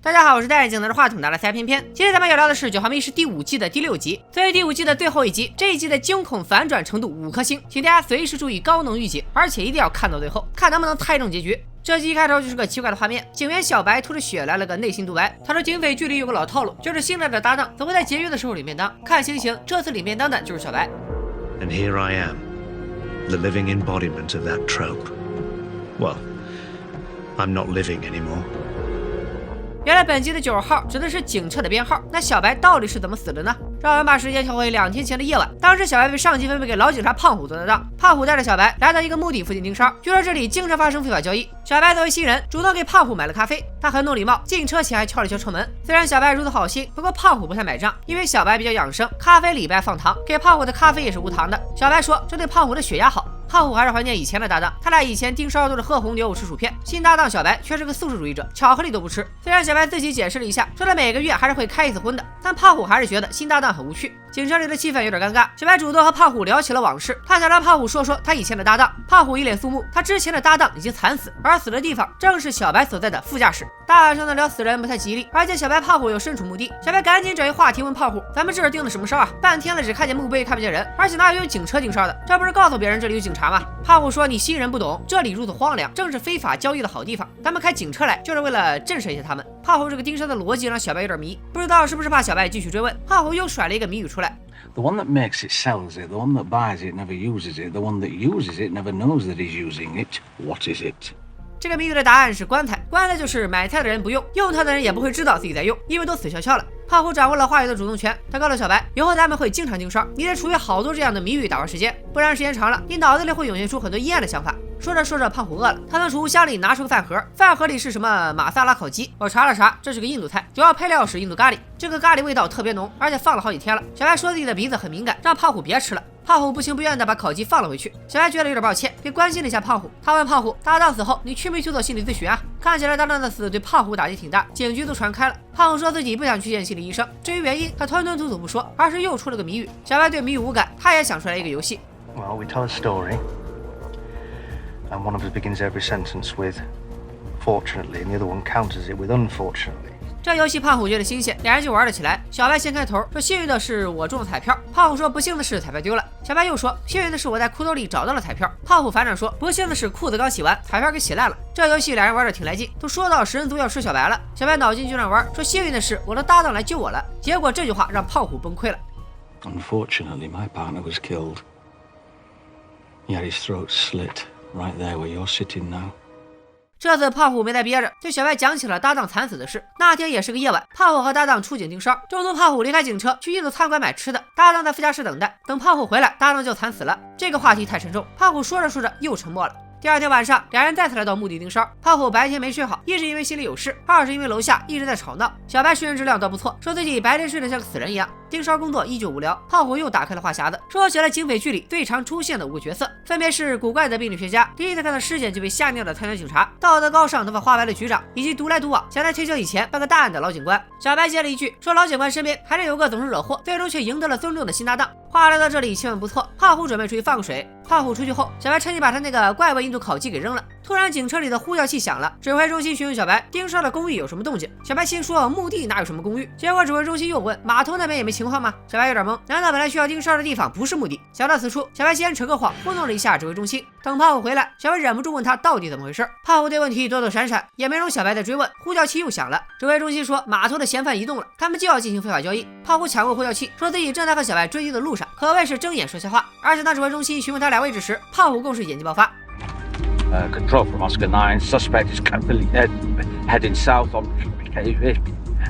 大家好，我是戴眼镜拿着话筒拿着塞片片。今天咱们要聊的是《九号密室》第5季的第6集。作为第5季的最后一集，这一集的惊恐反转程度5颗星，请大家随时注意高能预警，而且一定要看到最后，看能不能猜中结局。这集一开头就是个奇怪的画面，警员小白吐着血来了个内心独白。他说警匪剧里有个老套路，就是新来的搭档总会在节约的时候领便当。看情形，这次领便当的就是小白。And here I am, the living embodiment of that trope. Well, I'm not living anymore. 原来本集的9号指的是警车的编号，那小白到底是怎么死的呢？让我们把时间调回2天前的夜晚，当时小白被上级分配给老警察胖虎做搭档，胖虎带着小白来到一个墓地附近盯梢，据说这里经常发生非法交易。小白作为新人，主动给胖虎买了咖啡，他很懂礼貌，进车前还敲了敲车门。虽然小白如此好心，不过胖虎不太买账，因为小白比较养生，咖啡里边放糖，给胖虎的咖啡也是无糖的。小白说这对胖虎的血压好。胖虎还是怀念以前的搭档，他俩以前盯梢都是喝红牛吃薯片，新搭档小白却是个素食主义者，巧克力都不吃。虽然小白自己解释了一下，说他每个月还是会开1次荤的，但胖虎还是觉得新搭档很无趣。警车里的气氛有点尴尬，小白主动和胖虎聊起了往事，他想让胖虎说说他以前的搭档。胖虎一脸肃穆，他之前的搭档已经惨死，而死的地方正是小白所在的副驾驶。大晚上的聊死人不太吉利，而且小白胖虎又身处墓地，小白赶紧找一话题问胖虎：“咱们这是盯的什么梢啊？半天了只看见墓碑看不见人，而且哪有用警车盯梢的？这不是告诉别人这里有警察吗？”胖虎说：“你新人不懂，这里如此荒凉，正是非法交易的好地方。咱们开警车来，就是为了震慑一下他们。”胖虎这个盯梢的逻辑让小白有点迷，不知道是不是怕小白继续追问，胖虎又甩了一个谜语出来。The one that makes it sells it, the one that buys it never uses it, the one that uses it never knows that he's using it. What is it? 这个谜语的答案是棺材，棺材就是买菜的人不用，用它的人也不会知道自己在用，因为都死翘翘了。胖虎掌握了话语的主动权，他告诉小白，以后咱们会经常盯梢，你得储备好多这样的谜语打发时间，不然时间长了，你脑子里会涌现出很多阴暗的想法。说着说着，胖虎饿了，他从储物箱里拿出个饭盒，饭盒里是什么马萨拉烤鸡。我查了查，这是个印度菜，主要配料是印度咖喱，这个咖喱味道特别浓，而且放了好几天了。小白说自己的鼻子很敏感，让胖虎别吃了。胖虎不情不愿地把烤鸡放了回去，小白觉得有点抱歉，便关心了一下胖虎。他问胖虎，搭档死后你去没去做心理咨询啊？看起来搭档的死对胖虎打击挺大，警局都传开了。胖虎说自己不想去见心理医生，至于原因他吞吞吐吐不说，而是又出了个谜语。小白对谜语无感，他也想出来一个游戏。 Well, we tell a story, and one of us begins every sentence with "fortunately," and the other one counters it with "unfortunately." 这游戏胖虎觉得新鲜，俩人就玩了起来。小白先开头说幸运的是我中了彩票，胖虎说不幸的是彩票丢了。小白又说幸运的是我在裤兜里找到了彩票，胖虎反转说不幸的是裤子刚洗完，彩票给洗烂了。这游戏俩人玩的挺来劲，都说到食人族要吃小白了，小白脑筋急转弯说幸运的是我的搭档来救我了。结果这句话让胖虎崩溃了。 Unfortunately, my partner was killed. He had his throat slit right there where you're sitting now. 这次胖虎没再憋着，对小白讲起了搭档惨死的事。那天也是个夜晚，胖虎和搭档出警盯梢，中途胖虎离开警车去印度餐馆买吃的，搭档在副驾驶等待。等胖虎回来，搭档就惨死了。这个话题太沉重，胖虎说着说着又沉默了。 第2天晚上，俩人再次来到墓地盯梢。胖虎白天没睡好，一是因为心里有事，二是因为楼下一直在吵闹。小白睡眠质量倒不错，说自己白天睡得像个死人一样。盯梢工作依旧无聊。胖虎又打开了话匣子，说起了警匪剧里最常出现的5个角色，分别是古怪的病理学家、第一次看到尸检就被吓尿的菜鸟警察、道德高尚、头发花白的局长，以及独来独往想在退休以前办个大案的老警官。小白接了一句，说老警官身边还是有个总是惹祸，最终却赢得了尊重的新搭档。话聊到这里，气氛不错。胖虎准备出去放个水。胖虎出去后，小白趁机把他那个怪物印度烤鸡给扔了。突然，警车里的呼叫器响了，指挥中心询问小白盯梢的公寓有什么动静。小白心说墓地哪有什么公寓？结果指挥中心又问码头那边也没情况吗？小白有点懵，难道本来需要盯梢的地方不是墓地？想到此处，小白先扯个谎糊弄了一下指挥中心。等胖虎回来，小白忍不住问他到底怎么回事。胖虎对问题躲躲闪闪，也没容小白再追问。呼叫器又响了，指挥中心说码头的嫌犯移动了，他们就要进行非法交易。胖虎抢过呼叫器，说自己正在和小白追击的路上，可谓是睁眼说瞎话。而且当指挥中心询问他俩位置时，胖虎更是演技爆发。 Control from Oscar 9. Suspect is currently heading south on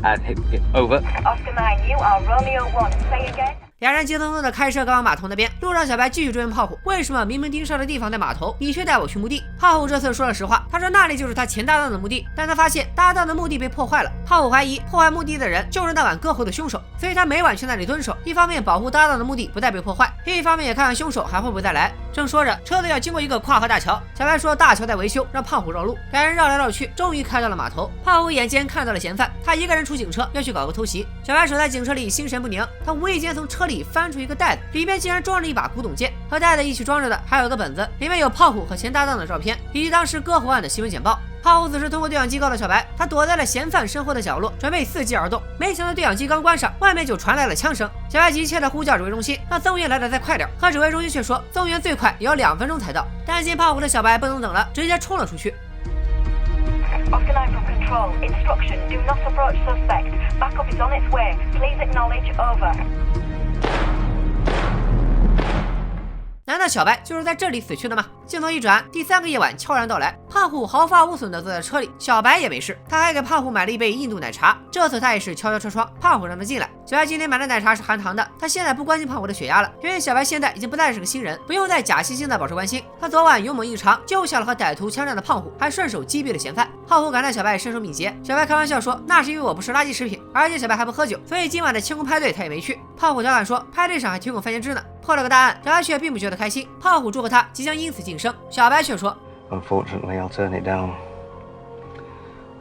and hit over. Oscar 9, you are Romeo 1. Say again. 俩人急匆匆地开车赶往码头那边，路上小白继续追问胖虎，为什么明明盯梢的地方在码头，你却带我去墓地？胖虎这次说了实话，他说那里就是他前搭档的墓地，但他发现搭档的墓地被破坏了。胖虎怀疑破坏墓地的人就是那晚割喉的凶手，所以他每晚去那里蹲守，一方面保护搭档的墓地不再被破坏，另一方面也看看凶手还会不会再来。正说着，车子要经过一个跨河大桥，小白说大桥在维修，让胖虎绕路。两人绕来绕去，终于开到了码头。胖虎眼尖看到了嫌犯，他一个人出警车要去搞个偷袭。小白守在警车里心神不宁，他无意间从车里翻出一个袋子，里面竟然装着一把古董剑，和袋子一起装着的还有个本子，里面有胖虎和前搭档的照片，以及当时割喉案的新闻简报。胖虎此时通过对讲机告诉小白，他躲在了嫌犯身后的角落，准备伺机而动。没想到对讲机刚关上，外面就传来了枪声。小白急切地呼叫指挥中心，让增援来得再快点。可指挥中心却说，增援最快也要2分钟才到。担心胖虎的小白不能等了，直接冲了出去。Oscar 9 from control. Instruction: do not approach suspect. Backup is on its way. Please acknowledge. Over. 难道小白就是在这里死去的吗？镜头一转，第3个夜晚悄然到来。胖虎毫发无损地坐在车里，小白也没事，他还给胖虎买了一杯印度奶茶。这次他也是悄悄车窗，胖虎让他进来。小白今天买的奶茶是含糖的，他现在不关心胖虎的血压了，因为小白现在已经不再是个新人，不用再假惺惺地保持关心。他昨晚勇猛异常，救下了和歹徒枪战的胖虎，还顺手击毙了嫌犯。胖虎感叹小白身手敏捷，小白开玩笑说，那是因为我不是垃圾食品，而且小白还不喝酒，所以今晚的庆功派对他也没去。胖虎调侃说，派对上还提供番茄汁呢。破了个大案，小白却并不觉得开心。胖虎祝贺他即将因此晋升，小白却说 Unfortunately, I'll turn it down.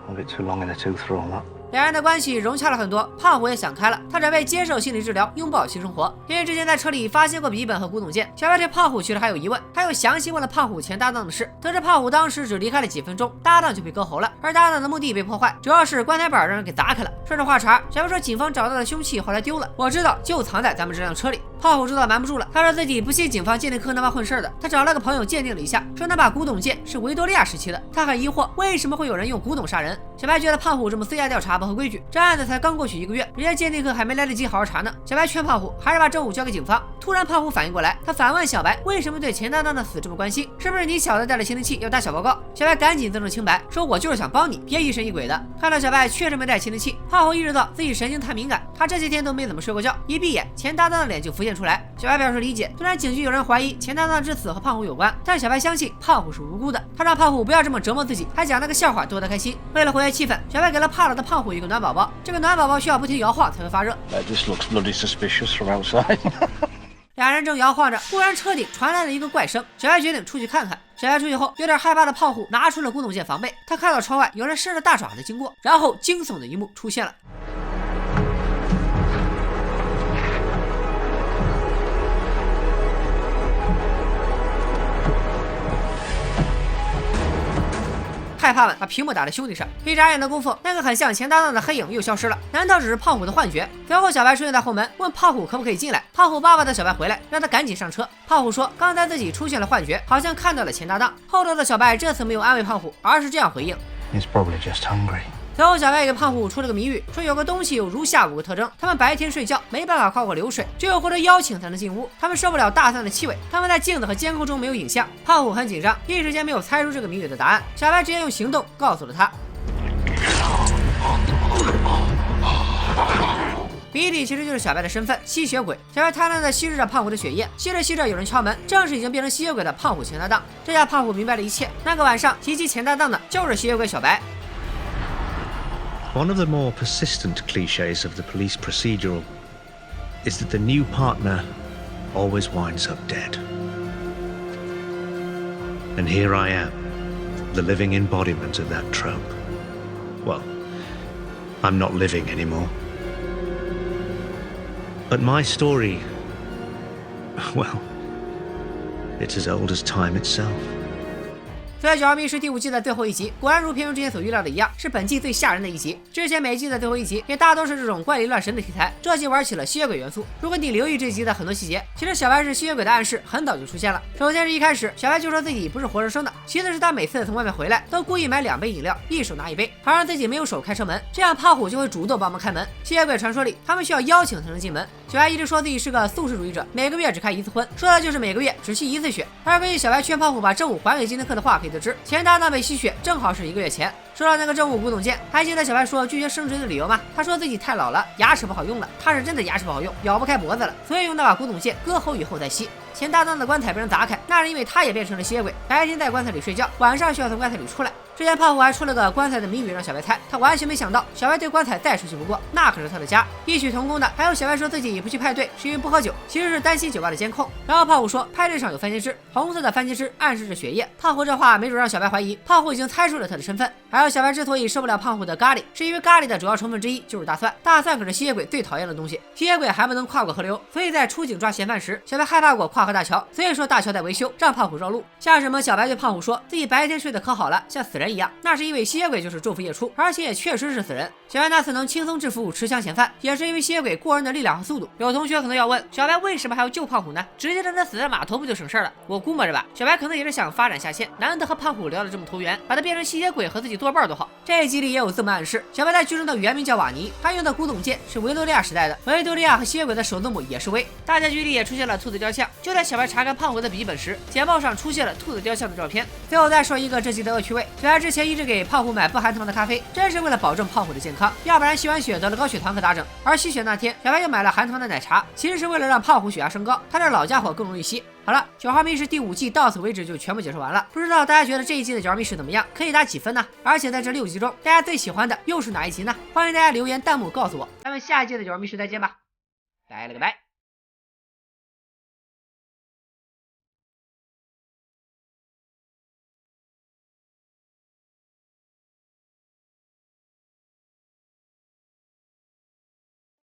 I'm a bit too long in the tooth for all that. 两人的关系融洽了很多，胖虎也想开了，他准备接受心理治疗，拥抱新生活。因为之前在车里发现过笔记本和古董件，小白对胖虎其实还有疑问，他又详细问了胖虎前搭档的事，得知胖虎当时只离开了几分钟，搭档就被割喉了，而搭档的墓地被破坏，主要是棺材板让人给砸开了。顺着话茬，小白说警方找到的凶器后来丢了，我知道就藏在咱们这辆车里。胖虎知道瞒不住了，他说自己不信警方鉴定科那帮混事的，他找了个朋友鉴定了一下，说那把古董剑是维多利亚时期的。他很疑惑，为什么会有人用古董杀人？小白觉得胖虎这么私下调查不合规矩，这案子才刚过去1个月，人家鉴定科还没来得及好好查呢。小白劝胖虎还是把证物交给警方。突然胖虎反应过来，他反问小白为什么对钱担当的死这么关心，是不是你小子带了窃听器要打小报告？小白赶紧自证清白，说我就是想帮你，别疑神疑鬼的。看到小白确实没带窃听器，胖虎意识到自己神经太敏感，他这些天都没怎么睡过觉，一闭眼钱担当的脸就浮现出来。小白表示理解，虽然警局有人怀疑钱担当之死和胖虎有关，但小白相信胖虎是无辜的。他让胖虎不要这么折磨自己，还讲了个笑话逗他开心。为了活跃气氛，小白给了怕了的胖虎一个暖宝宝，这个暖宝宝需要不停摇晃才会发热。 This looks bloody suspicious from outside. 俩人正摇晃着，忽然车顶传来了一个怪声，小白决定出去看看。小白出去后，有点害怕的胖虎拿出了古董剑防备。他看到窗外有人伸着大爪子经过，然后惊悚的一幕出现了。害怕们把屏幕打在兄弟上，一眨眼的功夫，那个很像钱搭档的黑影又消失了。难道只是胖虎的幻觉？随后小白出现在后门，问胖虎可不可以进来。胖虎巴巴的小白回来，让他赶紧上车。胖虎说刚才自己出现了幻觉，好像看到了钱搭档。后头的小白这次没有安慰胖虎，而是这样回应 He's probably just hungry. 随后小白给胖虎出了个谜语，说有个东西有如下5个特征：他们白天睡觉没办法跨过流水，只有获得邀请才能进屋；他们受不了大蒜的气味；他们在镜子和监控中没有影像。胖虎很紧张，一时间没有猜出这个谜语的答案。小白直接用行动告诉了他。比利其实就是小白的身份，吸血鬼。小白贪婪地吸食着胖虎的血液，吸着吸着有人敲门，正是已经变成吸血鬼的胖虎钱搭档。这下胖虎明白了一切，那个晚上袭击钱搭档的就是吸血鬼小白。One of the more persistent cliches of the police procedural is that the new partner always winds up dead. And here I am, the living embodiment of that trope. Well, I'm not living anymore. But my story, well, it's as old as time itself. 《最小秘是第5季的最后一集，果然如片中之前所预料的一样，是本季最吓人的一集。之前每一季的最后一集也大多是这种怪力乱神的题材，这集玩起了吸血鬼元素。如果你留意这集的很多细节，其实小白是吸血鬼的暗示很早就出现了。首先是一开始小白就说自己不是活生生的，其次是他每次从外面回来都故意买2杯饮料，一手拿1杯，好让自己没有手开车门，这样胖虎就会主动帮忙开门。吸血鬼传说里他们需要邀请才能进门。小白一直说自己是个素食主义者，每个月只开1次荤，说的就是每个月只吸1次血。而根据小白劝胖虎把证物还给金德克的话可以得知，钱搭档被吸血正好是1个月前。说到那个证物古董剑，还记得小白说拒绝升职的理由吗？他说自己太老了，牙齿不好用了。他是真的牙齿不好用，咬不开脖子了，所以用那把古董剑割喉以后再吸。钱搭档的棺材被人砸开，那是因为他也变成了吸血鬼，白天在棺材里睡觉，晚上需要从棺材里出来。之前胖虎还出了个棺材的谜语让小白猜，他完全没想到小白对棺材再熟悉不过，那可是他的家。异曲同工的还有小白说自己不去派对是因为不喝酒，其实是担心酒吧的监控。然后胖虎说派对上有番茄汁，红色的番茄汁暗示着血液。胖虎这话没准让小白怀疑胖虎已经猜出了他的身份。还有小白之所以受不了胖虎的咖喱，是因为咖喱的主要成分之一就是大蒜，大蒜可是吸血鬼最讨厌的东西。吸血鬼还不能跨过河流，所以在出警抓嫌犯时，小白害怕过跨河大桥，所以说大桥在维修，让胖虎绕路。像什么小白对胖虎说自己白天睡得可好了，像死人一样，那是因为吸血鬼就是昼伏夜出，而且也确实是死人。小白那次能轻松制服持枪嫌犯，也是因为吸血鬼过人的力量和速度。有同学可能要问，小白为什么还要救胖虎呢？直接让他死在码头不就省事了？我估摸着吧，小白可能也是想发展下线，难得和胖虎聊得这么投缘，把他变成吸血鬼和自己多半多好。这一集里也有这么暗示，小白在剧中的原名叫瓦尼，他用的古董剑是维多利亚时代的，维多利亚和吸血鬼的首字母也是维。大结局里也出现了兔子雕像，就在小白查看胖虎的笔记本时，简报上出现了兔子雕像的照片。最后再说一个这集的恶趣味，小白之前一直给胖虎买不含糖的咖啡，真是为了保证胖虎的健康，要不然吸完血得了高血糖可咋整？而吸血那天，小白又买了含糖的奶茶，其实是为了让胖虎血压升高，他这老家伙更容易吸。好了，九号密室第5季到此为止就全部解说完了。不知道大家觉得这一季的九号密室怎么样？可以打几分呢？而且在这6集中，大家最喜欢的又是哪一集呢？欢迎大家留言弹幕告诉我。咱们下一季的九号密室再见吧，拜了个拜。